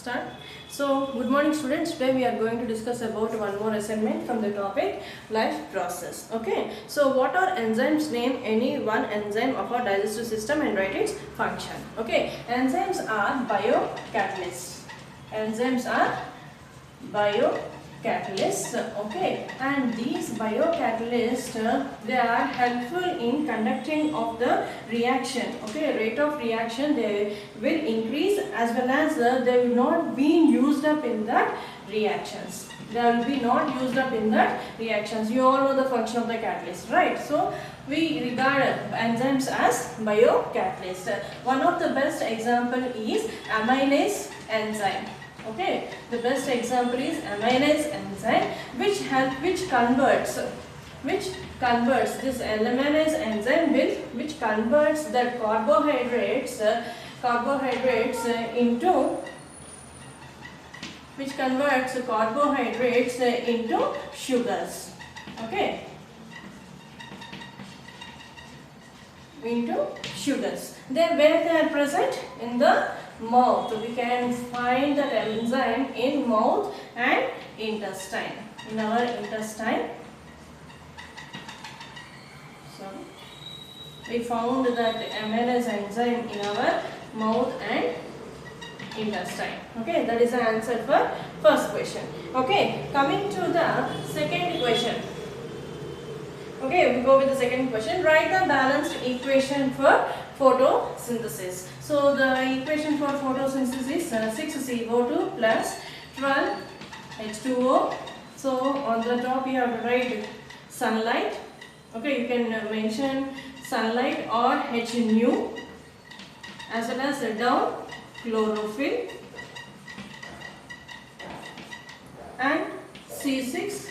Start. So, good morning students. Today we are going to discuss about one more assignment from the topic life process. Okay. So, what are enzymes? Name any one enzyme of our digestive system and write its function. Okay. Enzymes are biocatalysts. Enzymes are biocatalysts. Okay. And these biocatalysts they are helpful in conducting of the reaction. Okay. Rate of reaction they will increase as well as they will not be used up in that reactions. They will be not used up in that reactions. You all know the function of the catalyst, right? So we regard enzymes as biocatalyst. One of the best example is amylase enzyme. Okay, the best example is amylase enzyme, which converts this amylase enzyme which converts the carbohydrates into sugars. Okay, into sugars. Where they are present in the mouth. We can find that enzyme in mouth and intestine. In our intestine. So we found that amylase enzyme in our mouth and intestine. Okay, that is the answer for first question. Okay, coming to the second question. Okay, we go with the second question. Write the balanced equation for photosynthesis. So the equation for photosynthesis is 6CO2 plus 12 H2O. So on the top you have to write sunlight. Okay, you can mention sunlight or H nu, as well as down chlorophyll and C6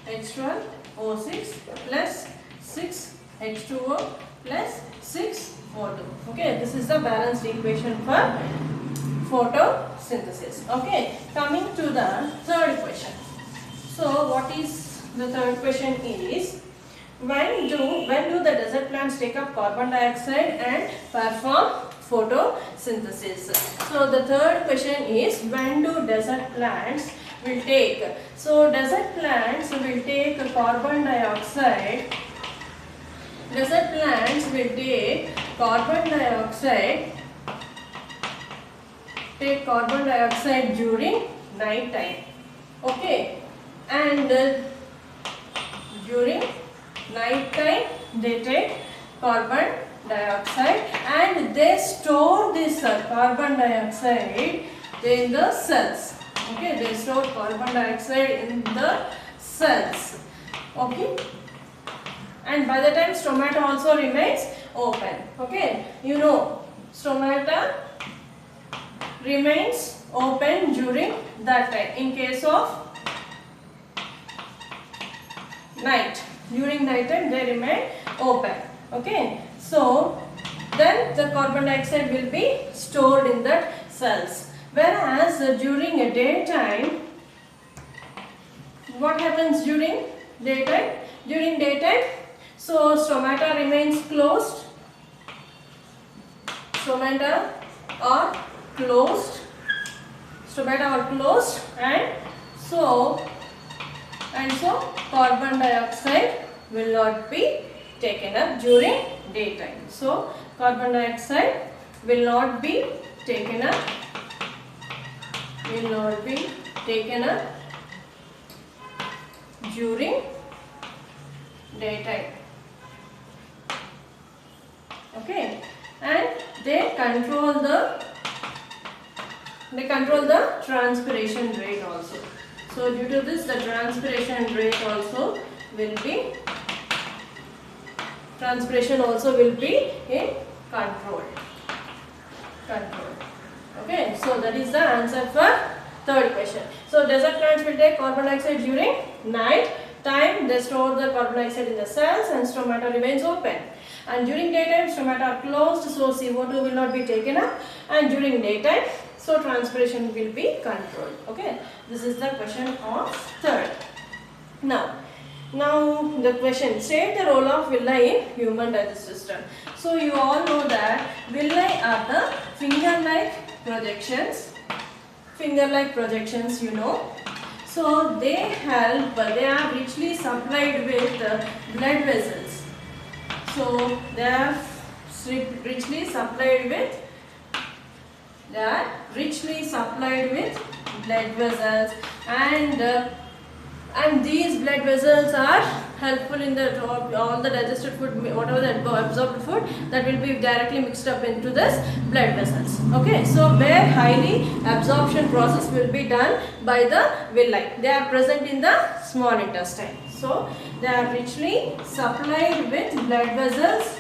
H12 O6 plus 6 H2O plus 6 O2. Okay, this is the balanced equation for photosynthesis. Okay, coming to the third question. So what is the third question is, when do the desert plants take up carbon dioxide and perform photosynthesis? So the third question is, when do desert plants will take? So desert plants will take carbon dioxide. Desert plants will take carbon dioxide during night time. Okay, and during night time they take carbon dioxide and they store this carbon dioxide in the cells. Okay, they store carbon dioxide in the cells. Okay, and by the time stomata also remains open. Okay, you know stomata remains open during that time in case of night. During night time they remain open. Okay, so then the carbon dioxide will be stored in that cells. Whereas during a daytime, what happens during daytime? During daytime, so stomata remains closed. Stomata are closed, and so carbon dioxide will not be taken up during daytime. So carbon dioxide will not be taken up during daytime. Okay, and they control the transpiration rate also. So due to this, the transpiration also will be in control. Okay, so that is the answer for third question. So desert plants will take carbon dioxide during night time. They store the carbon dioxide in the cells and stomata remains open. And during daytime stomata are closed, so CO2 will not be taken up. And during daytime, so transpiration will be controlled. Okay, this is the question of third. Now the question, state the role of villi in human digestive system. So you all know that villi are the finger-like projections finger-like projections, you know. So they help, they are richly supplied with blood vessels. So they are richly supplied with blood vessels, and these blood vessels are helpful in the all the digested food, whatever the absorbed food, that will be directly mixed up into this blood vessels. Okay, so where highly absorption process will be done by the villi, they are present in the small intestine. So they are richly supplied with blood vessels,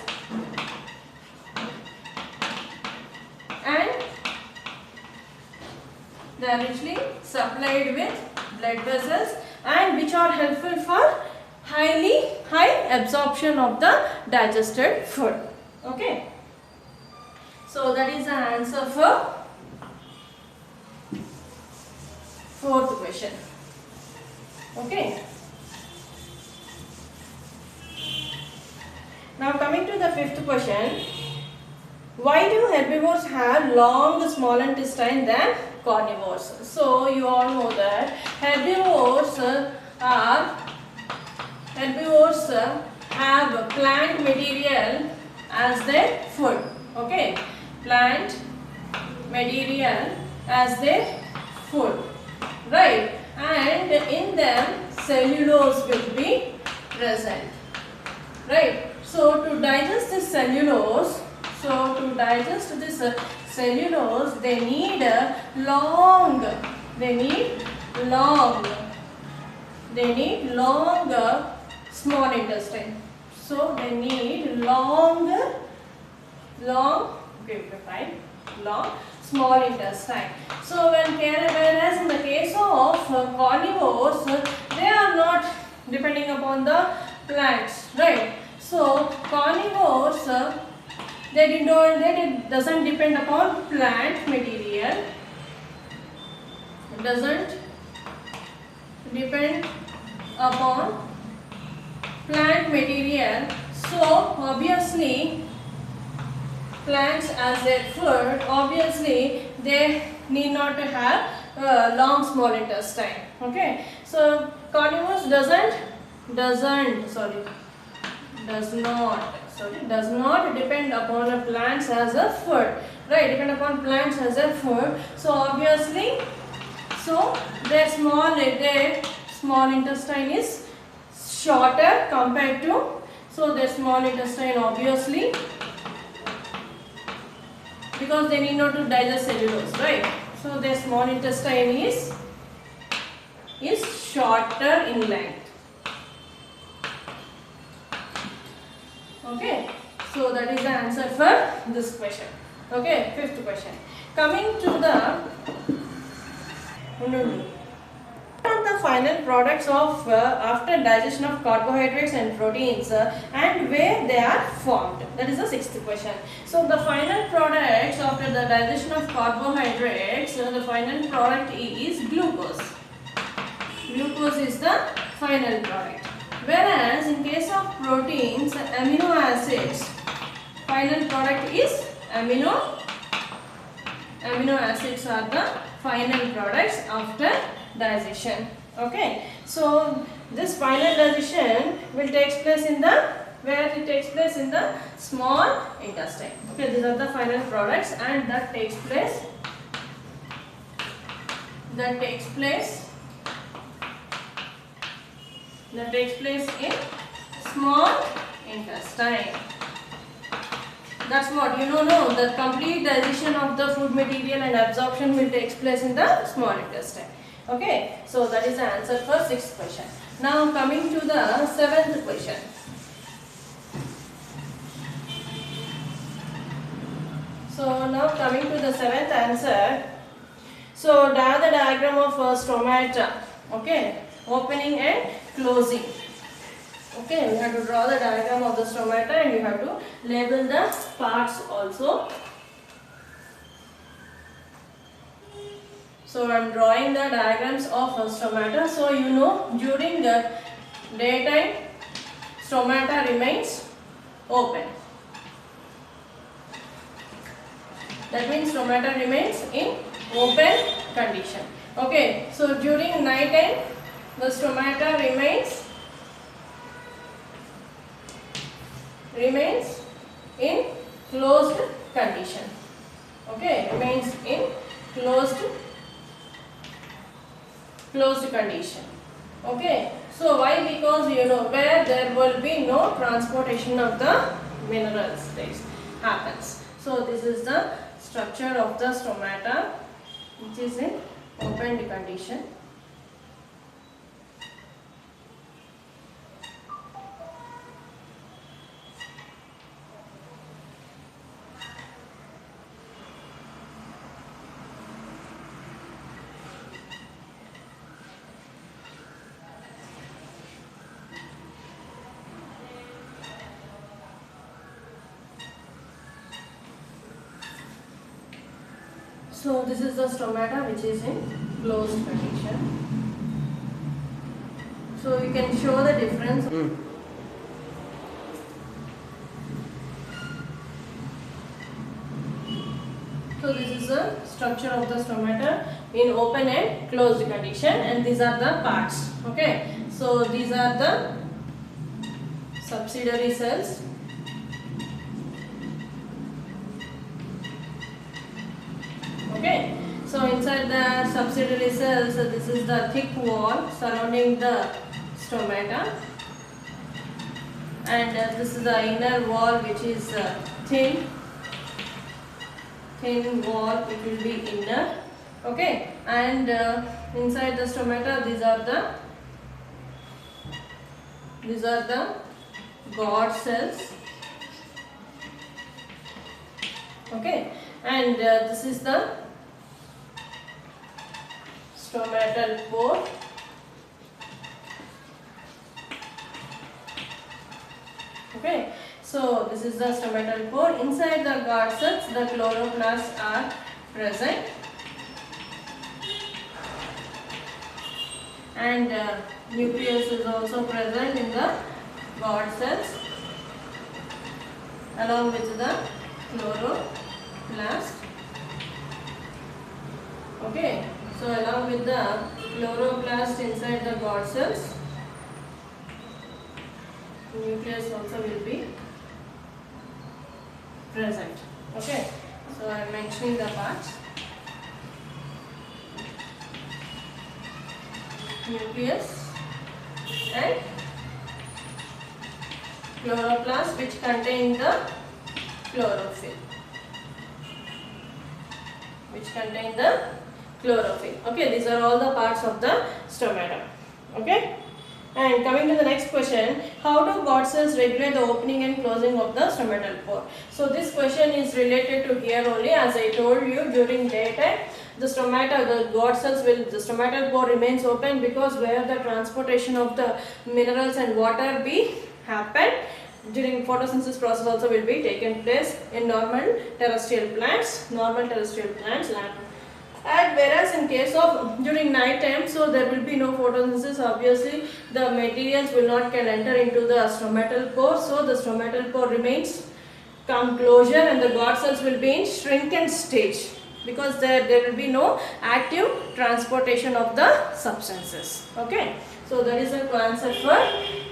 and they are richly supplied with blood vessels, and which are helpful for high absorption of the digested food. Okay, so that is the answer for fourth question. Okay, now coming to the fifth question. Why do herbivores have long small intestine than carnivores? So you all know that herbivores have plant material as their food. Okay, plant material as their food, right? And in them cellulose will be present, right? So to digest this cellulose, they need long small intestine. So they need long small intestine. So whereas in the case of carnivores, they are not depending upon the plants, right? So carnivores, they doesn't depend upon plant material. It doesn't depend upon plant material. So obviously plants as their food, obviously they need not to have long small intestine. Okay, so carnivores does not depend upon a plants as a food, right? Depend upon plants as a food. So obviously, their small intestine is shorter compared to, so their small intestine, obviously, because they need not to digest cellulose, right? So their small intestine is shorter in length. Okay, so that is the answer for this question. Okay, fifth question. Coming to the final products of after digestion of carbohydrates and proteins and where they are formed. That is the sixth question. So the final products after the digestion of carbohydrates, the final product is glucose. Glucose is the final product. Whereas in case of proteins, amino acids, final product is amino acids are the final products after digestion. Okay, so this final digestion will take place in the small intestine. Okay, these are the final products, and that takes place in small intestine. That's what you know. The complete digestion of the food material and absorption will take place in the small intestine. Okay, so that is the answer for sixth question. Now coming to the seventh question. So now coming to the seventh answer. So draw the diagram of stomata. Okay, opening and closing. Okay, we have to draw the diagram of the stomata and you have to label the parts also. So I am drawing the diagrams of stomata. So during the daytime stomata remains open. That means stomata remains in open condition. Okay, so during night time the stomata remains in closed condition. Okay, remains in closed condition. Okay, so why? Because you know where there will be no transportation of the minerals this happens. So this is the structure of the stomata which is in open condition. So this is the stomata which is in closed condition. So you can show the difference. So this is the structure of the stomata in open and closed condition, and these are the parts. Okay, so these are the subsidiary cells. Okay, so inside the subsidiary cells, this is the thick wall surrounding the stomata, and this is the inner wall which is thin wall, it will be inner. Okay, and inside the stomata these are the guard cells. Okay, and this is the stomatal pore. Okay, so this is the stomatal pore. Inside the guard cells, the chloroplasts are present, and nucleus is also present in the guard cells along with the chloroplast. Okay, so along with the chloroplast inside the guard cells, nucleus also will be present. Okay, so I am mentioning the parts. Nucleus and chloroplast which contain the chlorophyll. Okay, these are all the parts of the stomata. Okay, and coming to the next question, how do guard cells regulate the opening and closing of the stomatal pore? So this question is related to here only. As I told you, during daytime the stomatal pore remains open, because where the transportation of the minerals and water be happen, during photosynthesis process also will be taken place in normal terrestrial plants. And whereas in case of during night time, so there will be no photosynthesis, obviously the materials will not can enter into the stomatal pore, so the stomatal pore remains come closure, and the guard cells will be in shrunken stage, because there will be no active transportation of the substances. Okay, so that is the answer for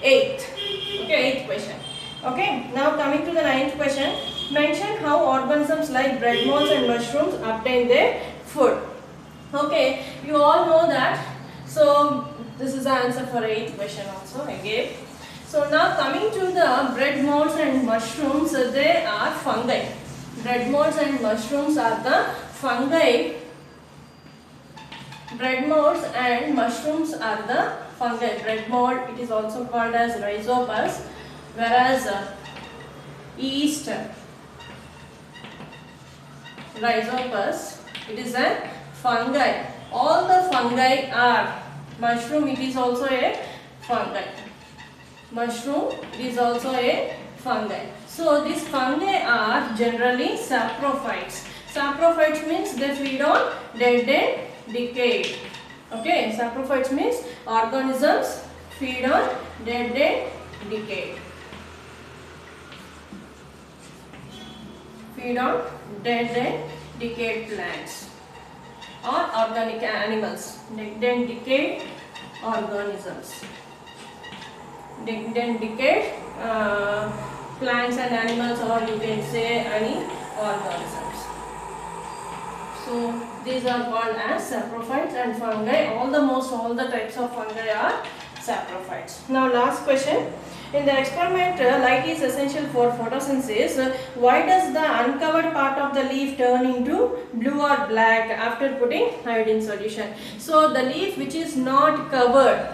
8th question. Okay, now coming to the 9th question, mention how organisms like bread molds and mushrooms obtain their food. Okay, you all know that. So this is the answer for 8th question also I gave. So now coming to the bread molds and mushrooms, they are fungi. Bread molds and mushrooms are the fungi. Bread molds and mushrooms are the fungi. Bread mold, it is also called as rhizopus, whereas yeast, rhizopus, it is a fungi. All the fungi are. Mushroom, it is also a fungi. Mushroom, it is also a fungi. So these fungi are generally saprophytes. Saprophytes means they feed on dead and decayed. Okay, saprophytes means organisms feed on dead and decayed. Feed on dead and decayed plants. or organic animals. Then decayed organisms. Then decayed plants and animals, or you can say any organisms. So these are called as saprophytes and fungi. All the types of fungi are saprophytes. Now last question. In the experiment, light is essential for photosynthesis. Why does the uncovered part of the leaf turn into blue or black after putting iodine solution? So the leaf which is not covered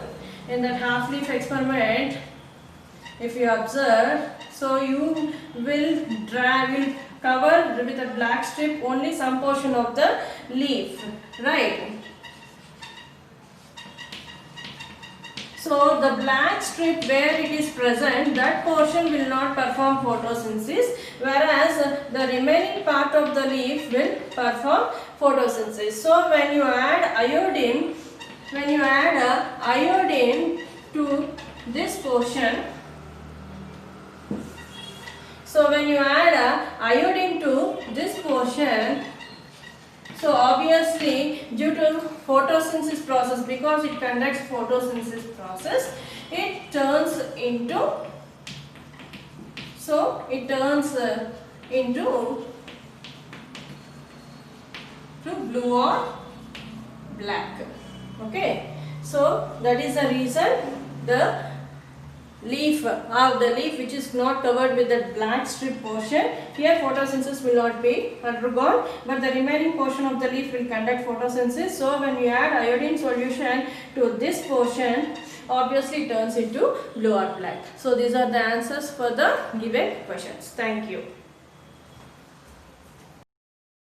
in that half leaf experiment, if you observe, so you will cover with a black strip only some portion of the leaf, right? So the black strip where it is present, that portion will not perform photosynthesis, whereas the remaining part of the leaf will perform photosynthesis. So when you add iodine, to this portion, so obviously due to photosynthesis process, because it conducts photosynthesis process, it turns into to blue or black. Okay, so that is the reason the leaf which is not covered with the black strip portion, here photosynthesis will not be undergone, but the remaining portion of the leaf will conduct photosynthesis. So when you add iodine solution to this portion, obviously it turns into blue or black. So these are the answers for the given questions. Thank you.